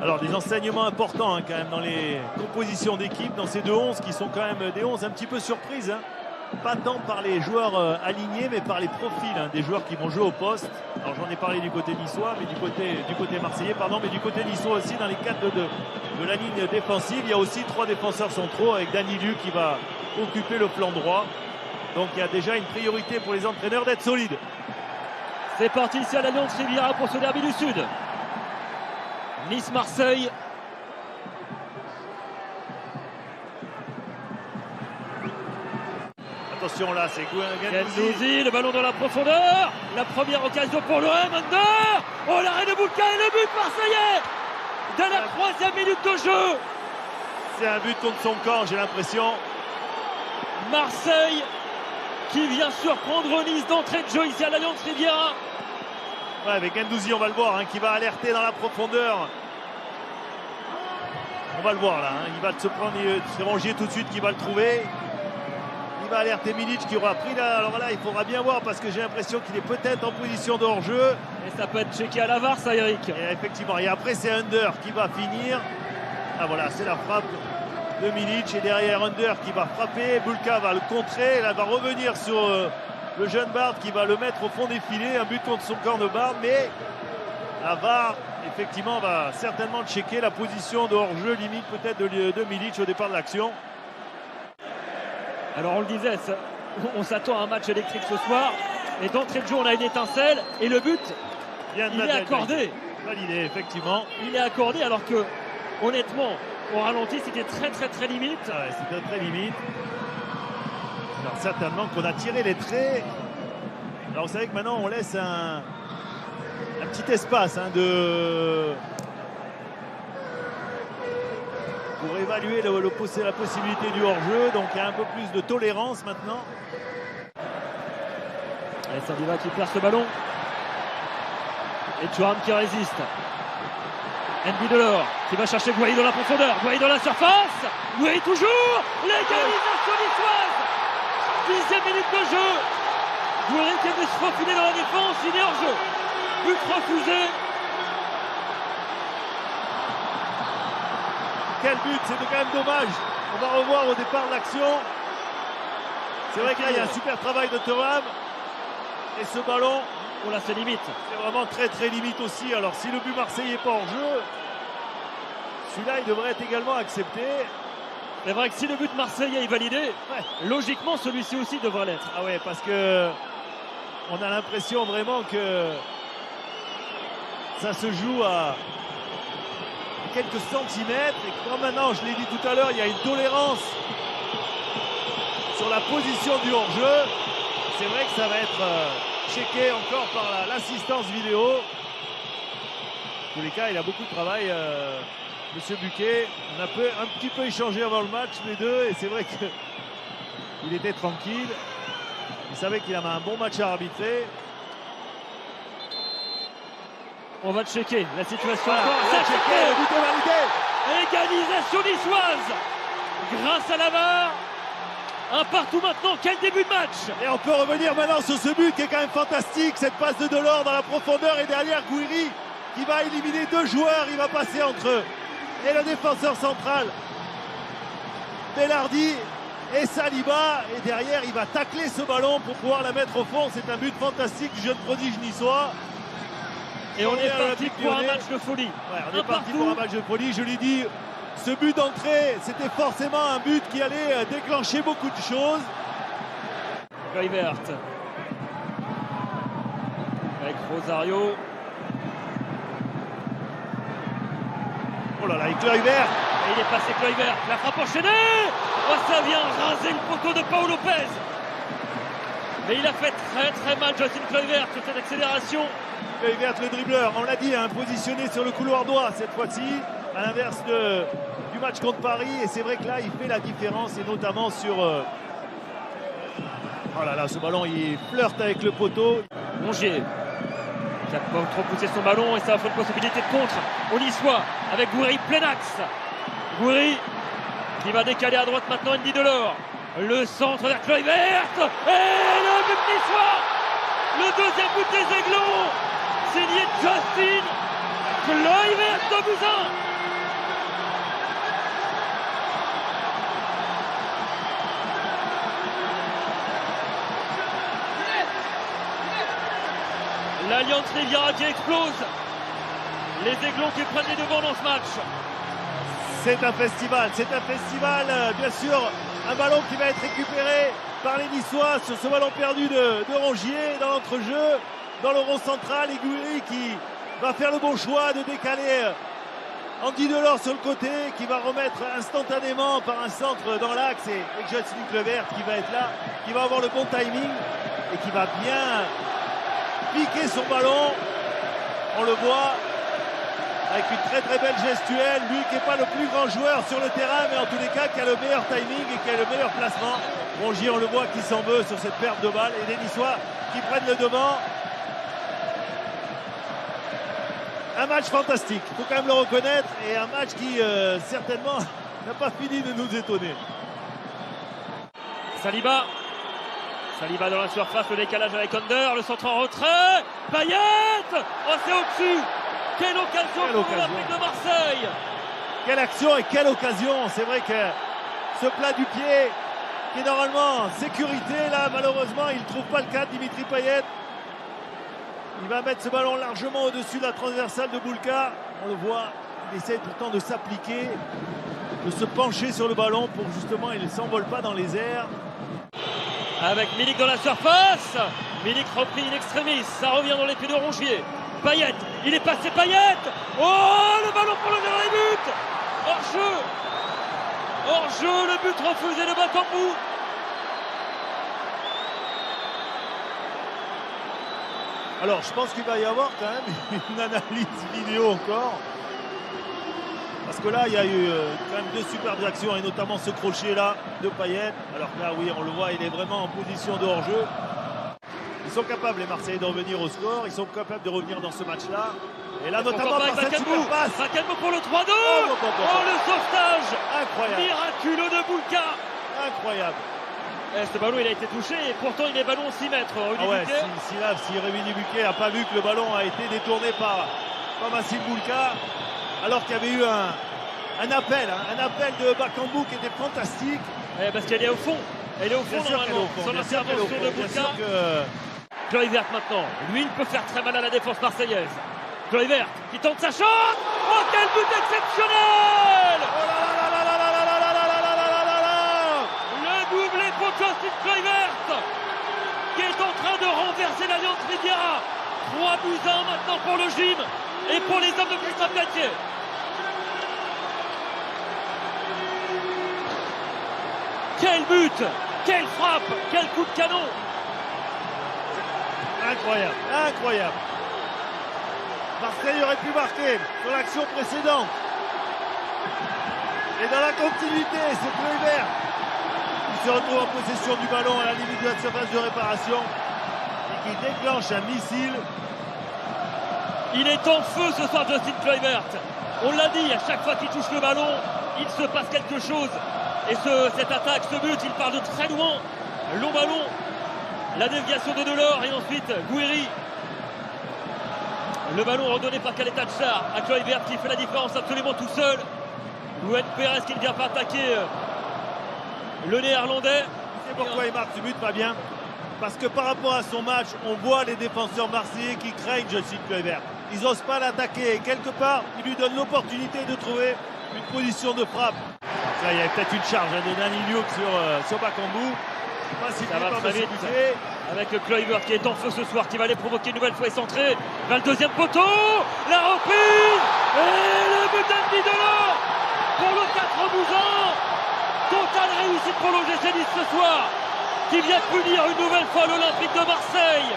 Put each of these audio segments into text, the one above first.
Alors des enseignements importants quand même dans les compositions d'équipe, dans ces deux 11 qui sont quand même des 11 un petit peu surprises. Pas tant par les joueurs alignés, mais par les profils des joueurs qui vont jouer au poste. Alors j'en ai parlé du côté niçois, mais du côté marseillais, pardon, mais du côté niçois aussi dans les cadres de la ligne défensive. Il y a aussi 3 défenseurs centraux avec Danilou qui va occuper le flanc droit. Donc il y a déjà une priorité pour les entraîneurs d'être solides. C'est parti ici à l'Alliance Riviera pour ce derby du Sud. Nice-Marseille. Attention là, c'est Guendouzi, le ballon dans la profondeur. La première occasion pour l'OM. Under. Oh, l'arrêt de Boulka et le but marseillais dès la 3e minute de jeu. C'est un but contre son camp, j'ai l'impression. Marseille qui vient surprendre Nice d'entrée de jeu ici à l'Alliance Riviera. Ouais, avec Guendouzi, on va le voir, qui va alerter dans la profondeur. On va le voir là, il va se prendre, c'est Rongier tout de suite qui va le trouver. Il va alerter Milic qui aura pris là. Alors là, il faudra bien voir parce que j'ai l'impression qu'il est peut-être en position de hors-jeu. Et ça peut être checké à la VAR, ça, Eric. Et effectivement, et après c'est Under qui va finir. Ah voilà, c'est la frappe de Milic et derrière Under qui va frapper. Boulka va le contrer, là va revenir sur le jeune Bard qui va le mettre au fond des filets. Un but contre son corps de Bard, mais la VAR effectivement va certainement checker la position de hors-jeu limite peut-être de Milic au départ de l'action. Alors on le disait, on s'attend à un match électrique ce soir. Et d'entrée de jeu, on a une étincelle. Et le but, il est accordé. Validé, effectivement. Il est accordé alors que, honnêtement, au ralenti, c'était très limite. Ah ouais, c'était très limite. Alors certainement qu'on a tiré les traits. Alors vous savez que maintenant on laisse un petit espace pour évaluer la possibilité du hors-jeu. Donc il y a un peu plus de tolérance maintenant. Et Saliba qui perd ce ballon. Et Thuram qui résiste. N'Bi Delors qui va chercher Gouaï dans la profondeur. Gouaï dans la surface. Gouaï toujours. L'égalisation niçoise. 10e minute de jeu. Gouaï qui veut se faufiler dans la défense. Il est hors jeu. But refusé. Quel but, c'est quand même dommage. On va revoir au départ de l'action. C'est vrai qu'il y a un super travail de Thuram. Et ce ballon, oh là, c'est limite. C'est vraiment très limite aussi. Alors si le but marseillais n'est pas hors jeu, celui-là il devrait être également accepté. C'est vrai que si le but marseillais est validé, logiquement celui-ci aussi devrait l'être. Ah ouais, parce que on a l'impression vraiment que ça se joue à quelques centimètres et que maintenant, je l'ai dit tout à l'heure, il y a une tolérance sur la position du hors-jeu. C'est vrai que ça va être checké encore par l'assistance vidéo. En tous les cas, il a beaucoup de travail, Monsieur Buquet. On a un petit peu échangé avant le match, les deux, et c'est vrai qu'il était tranquille. Il savait qu'il avait un bon match à arbitrer. On va checker la situation. C'est checké, égalisation niçoise grâce à la VAR. Un partout maintenant, quel début de match! Et on peut revenir maintenant sur ce but qui est quand même fantastique, cette passe de Delors dans la profondeur et derrière Gouiri qui va éliminer 2 joueurs, il va passer entre eux et le défenseur central Bellardi et Saliba, et derrière il va tacler ce ballon pour pouvoir la mettre au fond. C'est un but fantastique du jeune prodige niçois. Et on est parti pour un match de folie. Ouais, on est parti pour un match de folie, je l'ai dit. Ce but d'entrée, c'était forcément un but qui allait déclencher beaucoup de choses. Kluivert avec Rosario. Oh là là, avec Kluivert. Et il est passé Kluivert. La frappe enchaînée. Oh, ça vient raser le poteau de Paul Lopez. Mais il a fait très mal Joachim Kluivert sur cette accélération. Kluivert, le dribbleur, on l'a dit, positionné sur le couloir droit cette fois-ci, à l'inverse du match contre Paris. Et c'est vrai que là, il fait la différence, et notamment sur... Oh là là, ce ballon, il flirte avec le poteau. Rongier qui a pas trop poussé son ballon, et ça offre une possibilité de contre au Niçois avec Gouiri plein axe. Gouiri qui va décaler à droite maintenant. N'Bi Delors. Le centre vers Kluivert. Et le but niçois. Le deuxième but des Aiglons. Signé Justin Kluivert de Buzyn. L'Alliance Riviera qui explose. Les Aiglons qui prennent les devants dans ce match. C'est un festival, bien sûr, un ballon qui va être récupéré par les Niçois sur ce ballon perdu de Rongier dans l'entrejeu, dans le rond central, et Gouiri qui va faire le bon choix de décaler Andy Delors sur le côté, qui va remettre instantanément par un centre dans l'axe, et Jocelyn Kluivert qui va être là, qui va avoir le bon timing et qui va bien piquer son ballon. On le voit avec une très très belle gestuelle, lui qui n'est pas le plus grand joueur sur le terrain, mais en tous les cas qui a le meilleur timing et qui a le meilleur placement. Rongier, on le voit, qui s'en veut sur cette perte de balle, et les Niçois qui prennent le devant. Un match fantastique, il faut quand même le reconnaître, et un match qui certainement n'a pas fini de nous étonner. Saliba dans la surface, le décalage avec Under, le centre en retrait, Payet, oh c'est au-dessus. Quelle occasion pour l'Olympique de Marseille. Quelle action et quelle occasion. C'est vrai que ce plat du pied qui est normalement en sécurité, là malheureusement il ne trouve pas le cadre, Dimitri Payet. Il va mettre ce ballon largement au-dessus de la transversale de Boulka. On le voit, il essaye pourtant de s'appliquer, de se pencher sur le ballon pour justement il ne s'envole pas dans les airs. Avec Milik dans la surface, Milik repris in extremis, ça revient dans les pieds de Rongier. Payet, il est passé Payet. Oh, le ballon pour le dernier but. Hors-jeu, le but refusé de Bakambu. Alors je pense qu'il va y avoir quand même une analyse vidéo encore. Parce que là il y a eu quand même deux superbes actions, et notamment ce crochet là de Payet. Alors que là oui, on le voit, il est vraiment en position de hors-jeu. Ils sont capables, les Marseillais, de revenir au score. Ils sont capables de revenir dans ce match-là. Et là, notamment par cette super passe. Bakambu pour le 3-2. Oh, le sauvetage incroyable, miraculeux de Boulka. Incroyable. Ce ballon, il a été touché, et pourtant il est ballon 6 mètres. Si Rémi Buquet n'a pas vu que le ballon a été détourné par Massim Boulka, alors qu'il y avait eu un appel de Bakambu qui était fantastique. Parce qu'elle est au fond. Elle est au fond normalement. Son intervention de Boulka. Kluivert maintenant, lui il peut faire très mal à la défense marseillaise. Kluivert qui tente sa chance. Oh, quel but exceptionnel! Le doublé pour Jocelyn Kluivert qui est en train de renverser l'Alliance Riviera. 3-1 maintenant pour le gym et pour les hommes de Christophe Galtier. Quel but! Quelle frappe! Quel coup de canon! Incroyable. Marseille aurait pu marquer sur l'action précédente. Et dans la continuité, c'est Kluivert qui se retrouve en possession du ballon à la limite de la surface de réparation et qui déclenche un missile. Il est en feu ce soir, Jocelyn Kluivert. On l'a dit, à chaque fois qu'il touche le ballon, il se passe quelque chose. Et cette attaque, ce but, il part de très loin. Long ballon. La déviation de Delors et ensuite Gouiri. Le ballon redonné par Khaled Tachar à Kluivert qui fait la différence absolument tout seul. Louane Perez qui ne vient pas attaquer le néerlandais. C'est pourquoi il marque ce but, pas bien. Parce que par rapport à son match, on voit les défenseurs marseillais qui craignent Jocelyn Kluivert. Ils n'osent pas l'attaquer et quelque part, il lui donne l'opportunité de trouver une position de frappe. Là, il y avait peut-être une charge de Dani Liouk sur Bakambu. Ça va très vite avec Kluivert qui est en feu ce soir, qui va aller provoquer une nouvelle fois et centrer vers le deuxième poteau. La reprise et le but d'Andy Delors pour le 4-1. Totale réussite pour l'OGC Nice ce soir, qui vient punir une nouvelle fois l'Olympique de Marseille.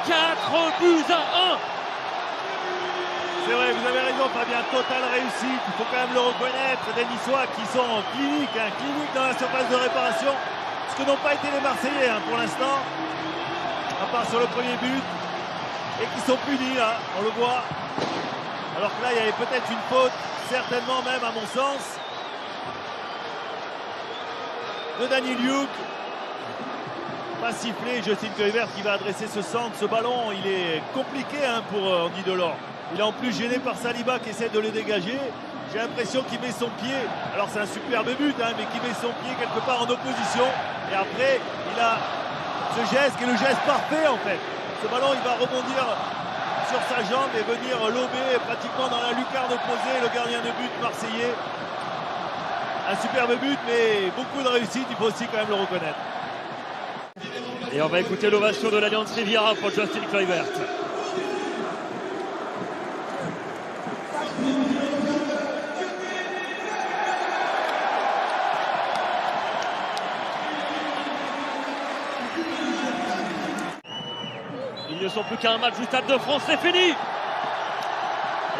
4-1. C'est vrai, vous avez raison Fabien, totale réussite, il faut quand même le reconnaître, des Niçois qui sont cliniques dans la surface de réparation, ce que n'ont pas été les Marseillais pour l'instant, à part sur le premier but, et qui sont punis là, on le voit, alors que là il y avait peut-être une faute, certainement même à mon sens, de Dani Liouk. Pas sifflé, Jocelyn Kluivert qui va adresser ce centre, ce ballon, il est compliqué pour Andy Delors. Il est en plus gêné par Saliba qui essaie de le dégager. J'ai l'impression qu'il met son pied, alors c'est un superbe but, mais qu'il met son pied quelque part en opposition. Et après, il a ce geste qui est le geste parfait en fait. Ce ballon il va rebondir sur sa jambe et venir lober pratiquement dans la lucarne opposée le gardien de but marseillais. Un superbe but, mais beaucoup de réussite, il faut aussi quand même le reconnaître. Et on va écouter l'ovation de l'Alliance Riviera pour Justin Kluivert. Ils ne sont plus qu'à un match du Stade de France, c'est fini.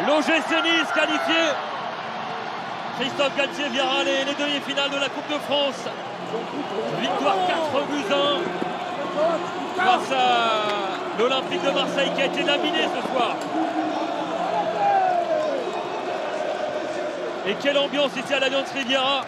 L'OGC Nice qualifié. Christophe Galtier verra les demi-finales de la Coupe de France. Victoire 4-1 face à l'Olympique de Marseille qui a été laminé ce soir. Et quelle ambiance ici à l'Alliance Riviera.